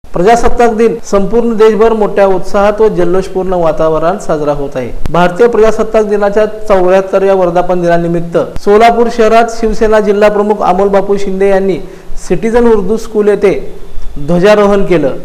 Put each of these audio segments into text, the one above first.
प्रजासत्ताक दिन संपूर्ण देशभर मोठ्या उत्साहात व जल्लोषपूर्ण वातावरणात साजरा होत आहे। भारतीय प्रजासत्ताक दिनाच्या 74व्या वर्धापन दिनानिमित्त सोलापूर शहरात शिवसेना जिल्हा प्रमुख अमोल बापू शिंदे यांनी सिटीजन उर्दू स्कूल येथे ध्वजारोहण केलं।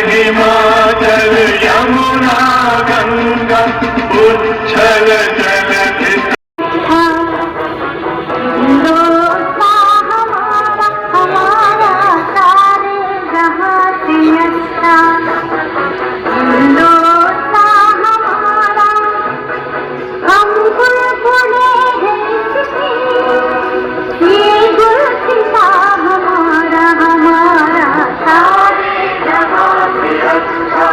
हिमाचल यमुना गंगा उच्छल जलधि हमारा सारे जहां से अच्छा हिंदुस्तान हमारा हम बुलबुले ये गुलसिता हमारा हमारा सारे जहां से अच्छा।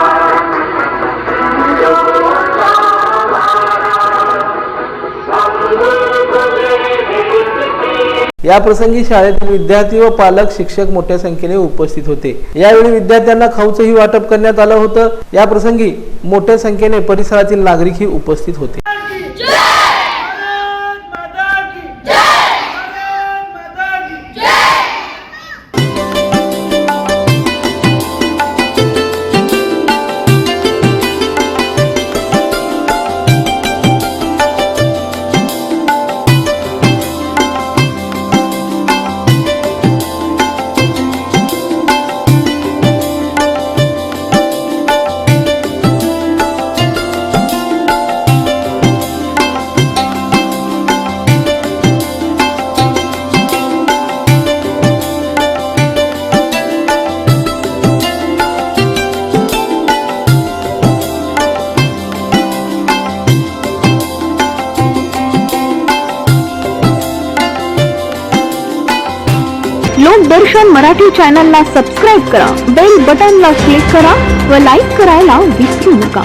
या प्रसंगी शाळेतील विद्यार्थी व पालक शिक्षक मोठ्या संख्येने उपस्थित होते। यावेळी विद्यार्थ्यांना खाऊचंही वाटप करण्यात आलं होतं। या प्रसंगी मोठ्या संख्येने परिसरातील नागरिकही उपस्थित होते। लोकदर्शन मराठी चॅनलला सबस्क्राइब करा, बेल बटनला क्लिक करा व लाईक करायला विसरू नका।